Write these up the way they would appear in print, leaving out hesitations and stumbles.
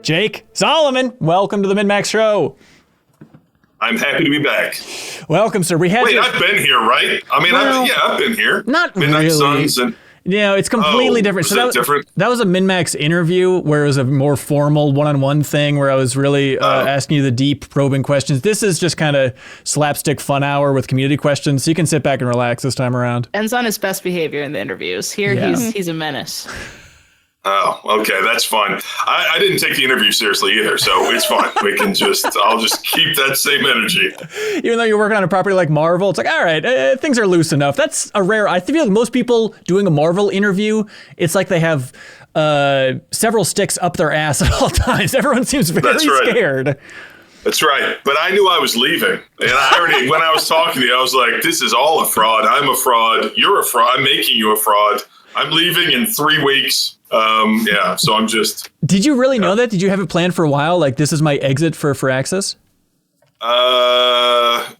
Jake Solomon, welcome to the MinnMax show. I'm happy to be back. Welcome, sir. Wait, I've been here, right? I mean, I've been here. Not Midnight really. Suns and it's completely different. So that was a MinnMax interview where it was a more formal one-on-one thing where I was really asking you the deep, probing questions. This is just kind of slapstick fun hour with community questions, so you can sit back and relax this time around. Ben's on his best behavior in the interviews. Here, he's a menace. Oh, okay, that's fine. I didn't take the interview seriously either, so it's fine. I'll just keep that same energy. Even though you're working on a property like Marvel, it's like, all right, things are loose enough. That's a rare, I feel like most people doing a Marvel interview, it's like they have several sticks up their ass at all times. Everyone seems very scared. That's right. But I knew I was leaving. And I already, when I was talking to you, I was like, this is all a fraud. I'm a fraud. You're a fraud. I'm making you a fraud. I'm leaving in 3 weeks. So I'm just... Did you really know that? Did you have it planned for a while? Like, this is my exit for Firaxis? I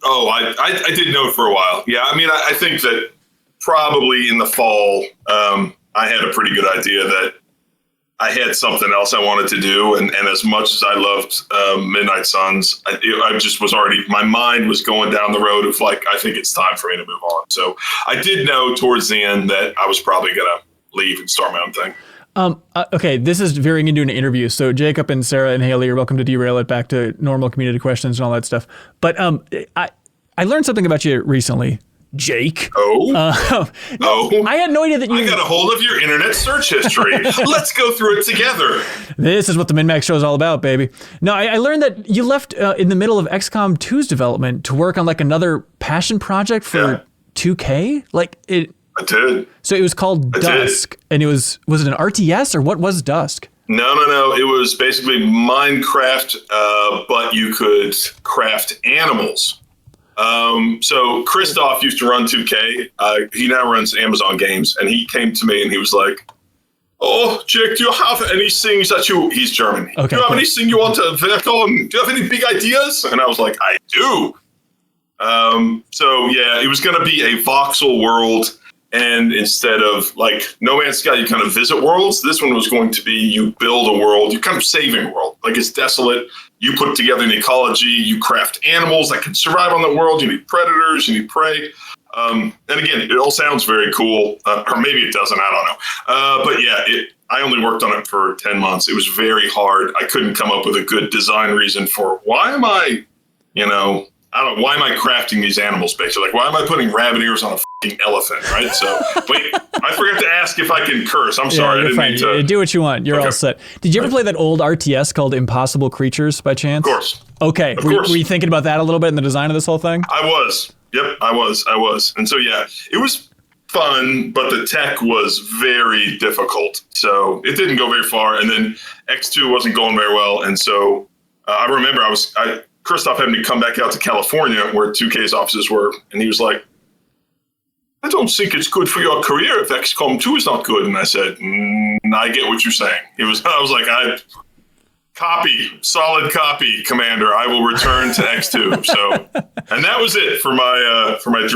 did know it for a while. Yeah, I mean, I think that probably in the fall, I had a pretty good idea that I had something else I wanted to do. And as much as I loved Midnight Suns, I just was already... My mind was going down the road of, like, I think it's time for me to move on. So I did know towards the end that I was probably going to leave and start my own thing. Okay, this is veering into an interview. So Jacob and Sarah and Haley, you're welcome to derail it back to normal community questions and all that stuff. But I learned something about you recently, Jake. I had no idea that you... I got a hold of your internet search history. Let's go through it together. This is what the MinnMax show is all about, baby. No, I learned that you left in the middle of XCOM 2's development to work on like another passion project for 2K? Like it... I did. So it was called Dusk, and was it an RTS, or what was Dusk? No. It was basically Minecraft, but you could craft animals. So Christoph used to run 2K. He now runs Amazon Games, and he came to me and he was like, "Oh, Jake, do you have anything that he's German. Okay, do you have anything you want to work on? Do you have any big ideas?" And I was like, "I do." It was going to be a voxel world. And instead of like No Man's Sky, you kind of visit worlds. This one was going to be you build a world, you're kind of saving a world. Like it's desolate. You put together an ecology, you craft animals that can survive on the world. You need predators, you need prey. And again, it all sounds very cool. Or maybe it doesn't, I don't know. I only worked on it for 10 months. It was very hard. I couldn't come up with a good design reason for why am I crafting these animals basically? Like, why am I putting rabbit ears on a fucking elephant, right? So, wait, I forgot to ask if I can curse. I'm sorry. I didn't mean to. Do what you want. You're all set. Did you ever play that old RTS called Impossible Creatures by chance? Of course. Okay. Were you thinking about that a little bit in the design of this whole thing? I was. Yep, I was. And so, it was fun, but the tech was very difficult. So it didn't go very far. And then X2 wasn't going very well. And so I remember Christoph had me come back out to California where 2K's offices were, and he was like, "I don't think it's good for your career if XCOM 2 is not good." And I said, I get what you're saying. I was like, solid copy, Commander. I will return to X2. So, and that was it for my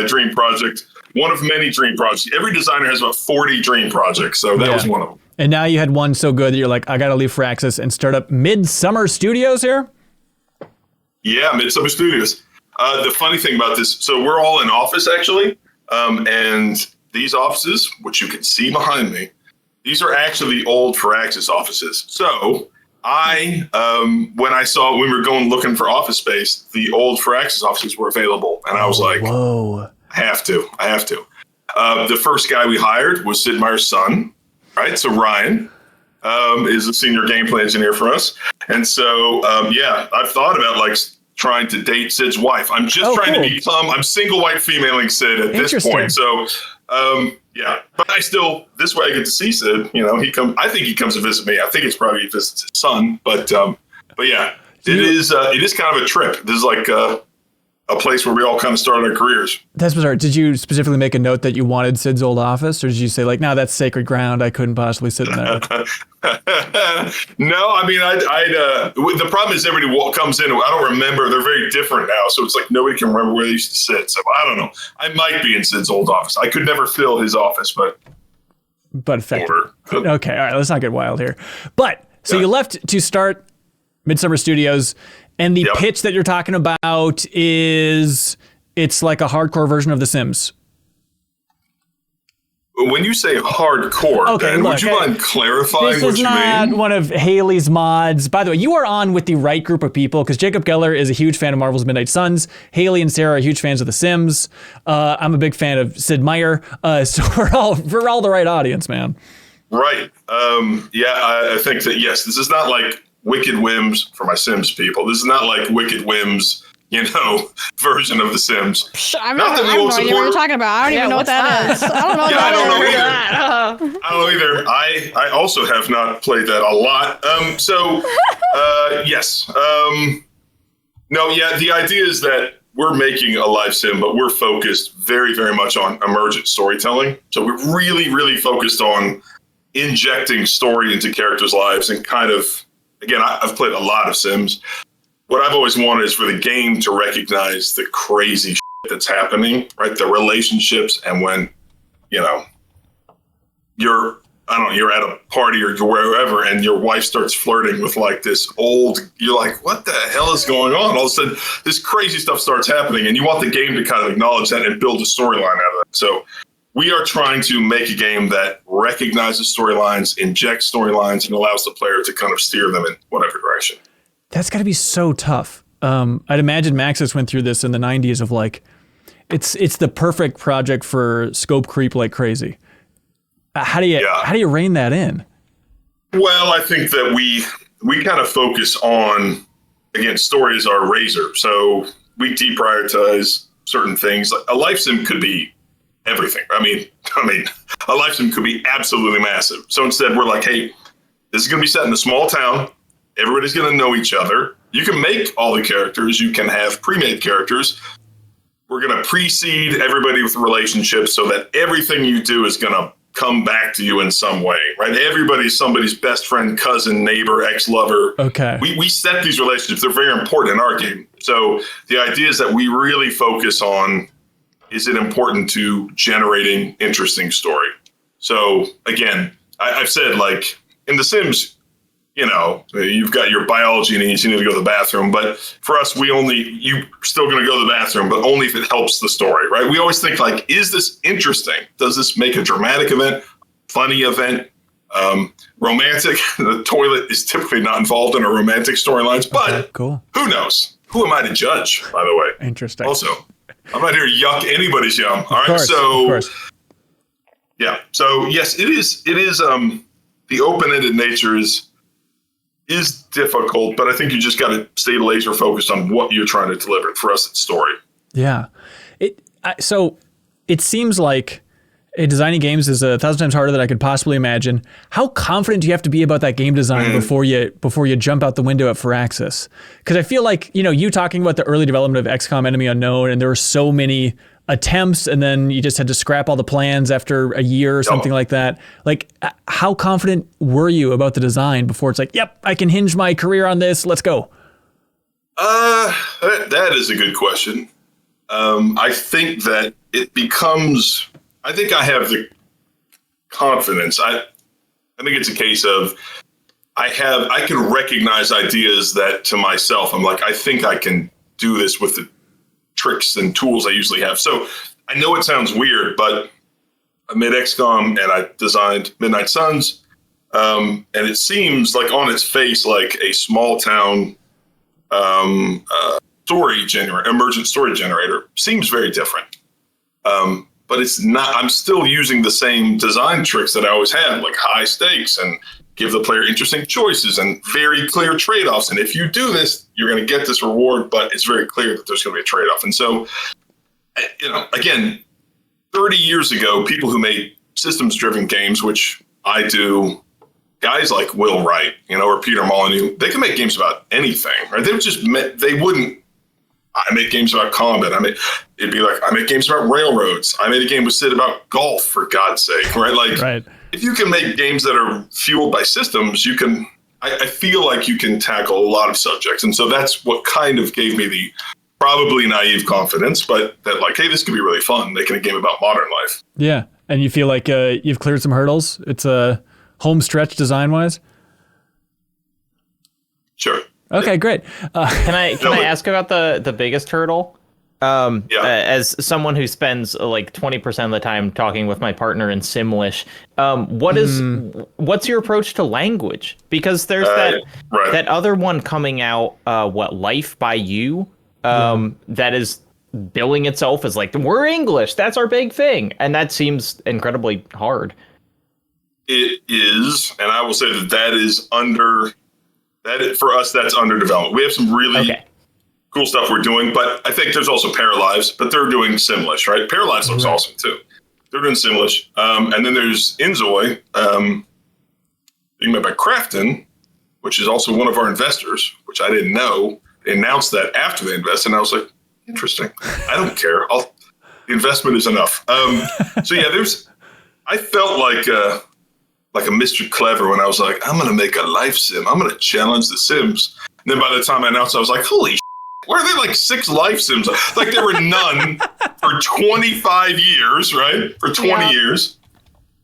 dream project. One of many dream projects. Every designer has about 40 dream projects, so that was one of them. And now you had one so good that you're like, I got to leave Firaxis and start up Midsummer Studios here? Yeah, Midsummer Studios. The funny thing about this, so we're all in office actually, and these offices, which you can see behind me, these are actually the old Firaxis offices. So when we were going looking for office space, the old Firaxis offices were available, and I was like, "Whoa, I have to." The first guy we hired was Sid Meier's son, right? So Ryan is a senior gameplay engineer for us, and so I've thought about like trying to date Sid's wife. I'm just trying to become. I'm single white femaling Sid at this point. So but this way I get to see Sid. I think he comes to visit me. I think it's probably he visits his son, but it is kind of a trip. This is like a place where we all kind of started our careers. That's bizarre. Did you specifically make a note that you wanted Sid's old office, or did you say like, "No, that's sacred ground. I couldn't possibly sit in there"? No, I mean, the problem is everybody comes in. I don't remember. They're very different now, so it's like nobody can remember where they used to sit. So I don't know. I might be in Sid's old office. I could never fill his office, but effective. Okay, all right. Let's not get wild here. But So you left to start Midsummer Studios, and the pitch that you're talking about is it's like a hardcore version of The Sims. When you say hardcore, Ben, would you mind clarifying what you mean? This is not one of Haley's mods. By the way, you are on with the right group of people because Jacob Geller is a huge fan of Marvel's Midnight Suns. Haley and Sarah are huge fans of The Sims. I'm a big fan of Sid Meier. So we're all the right audience, man. Right. I think that, yes, this is not like Wicked Whims for my Sims people. This is not like Wicked Whims, version of The Sims. I have no idea what you're talking about. I don't even know what that is. I don't know what that is. I don't know either. I also have not played that a lot. Yes. The idea is that we're making a live sim, but we're focused very, very much on emergent storytelling. So we're really, really focused on injecting story into characters' lives and kind of, again, I've played a lot of Sims. What I've always wanted is for the game to recognize the crazy shit that's happening, right? The relationships, and when, you're at a party or wherever, and your wife starts flirting with like this you're like, what the hell is going on? All of a sudden, this crazy stuff starts happening, and you want the game to kind of acknowledge that and build a storyline out of it. So we are trying to make a game that recognizes storylines, injects storylines, and allows the player to kind of steer them in whatever direction. That's got to be so tough. I'd imagine Maxis went through this in the 90s of like, it's the perfect project for scope creep like crazy. How do you rein that in? Well, I think that we kind of focus on, again, story is our razor. So we deprioritize certain things. Like a life sim could be everything. I mean, a life sim could be absolutely massive. So instead we're like, hey, this is going to be set in a small town. Everybody's going to know each other. You can make all the characters. You can have pre-made characters. We're going to precede everybody with relationships so that everything you do is going to come back to you in some way, right? Everybody's somebody's best friend, cousin, neighbor, ex-lover. Okay. We set these relationships. They're very important in our game. So the idea is that we really focus on, is it important to generating interesting story? So again, I've said, like, in The Sims, you've got your biology needs, you need to go to the bathroom. But for us, you're still going to go to the bathroom, but only if it helps the story, right? We always think like, is this interesting? Does this make a dramatic event, funny event, romantic? The toilet is typically not involved in our romantic storylines, but cool. Who knows? Who am I to judge, by the way? Interesting. Also, I'm not here to yuck anybody's yum. All right. Of course. Yeah. So yes, it is. The open-ended nature is difficult, but I think you just got to stay laser focused on what you're trying to deliver. For us, it's story. Yeah. So it seems like designing games is 1,000 times harder than I could possibly imagine. How confident do you have to be about that game design before you jump out the window at Firaxis? Because I feel like, you talking about the early development of XCOM Enemy Unknown, and there were so many attempts, and then you just had to scrap all the plans after a year or something like that. Like, how confident were you about the design before it's like, yep, I can hinge my career on this. Let's go. That is a good question. I think that it becomes, I think I have the confidence. I think it's a case of I can recognize ideas that to myself, I'm like, I think I can do this with the tricks and tools I usually have. So I know it sounds weird, but I made XCOM and I designed Midnight Suns. And it seems like on its face, like a small town emergent story generator. Seems very different. But it's not, I'm still using the same design tricks that I always had, like high stakes and give the player interesting choices and very clear trade-offs. And if you do this, you're going to get this reward, but it's very clear that there's going to be a trade-off. And so, again, 30 years ago, people who made systems-driven games, which I do, guys like Will Wright, or Peter Molyneux, they can make games about anything, right? I make games about combat. It'd be like, I make games about railroads. I made a game with Sid about golf, for God's sake, right? Like, right. If you can make games that are fueled by systems, you can, I feel like you can tackle a lot of subjects. And so that's what kind of gave me the probably naive confidence, but that like, hey, this could be really fun, making a game about modern life. Yeah. And you feel like you've cleared some hurdles? It's a home stretch design-wise? Okay, great. Can I ask about the biggest hurdle? As someone who spends like 20% of the time talking with my partner in Simlish, what's your approach to language? Because there's that other one coming out, Life by You, that is billing itself as like, we're English, that's our big thing, and that seems incredibly hard. It is, and I will say that is under for us. That's under development. We have some really cool stuff we're doing, but I think there's also Paralives, but they're doing Simlish, right? Paralives looks awesome too. They're doing Simlish. And then there's Inzoy, being made by Crafton, which is also one of our investors, which I didn't know. They announced that after they invested, and I was like, interesting. I don't care. The investment is enough. I felt like a Mr. Clever when I was like, I'm going to make a life sim. I'm going to challenge the Sims. And then by the time I announced, I was like, holy where are there like 6 life sims? Like there were none for 25 years, right? For 20 years.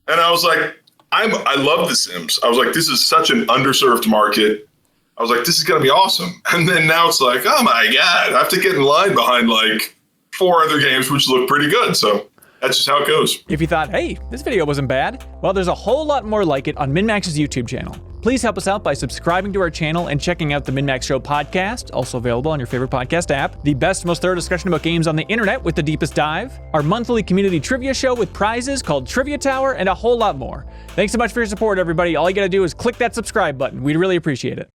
And I was like, I love the Sims. I was like, this is such an underserved market. I was like, this is going to be awesome. And then now it's like, oh my God, I have to get in line behind like 4 other games, which look pretty good. So that's just how it goes. If you thought, hey, this video wasn't bad, well, there's a whole lot more like it on MinnMax's YouTube channel. Please help us out by subscribing to our channel and checking out the MinnMax Show podcast, also available on your favorite podcast app, the best, most thorough discussion about games on the internet with the deepest dive, our monthly community trivia show with prizes called Trivia Tower, and a whole lot more. Thanks so much for your support, everybody. All you gotta do is click that subscribe button. We'd really appreciate it.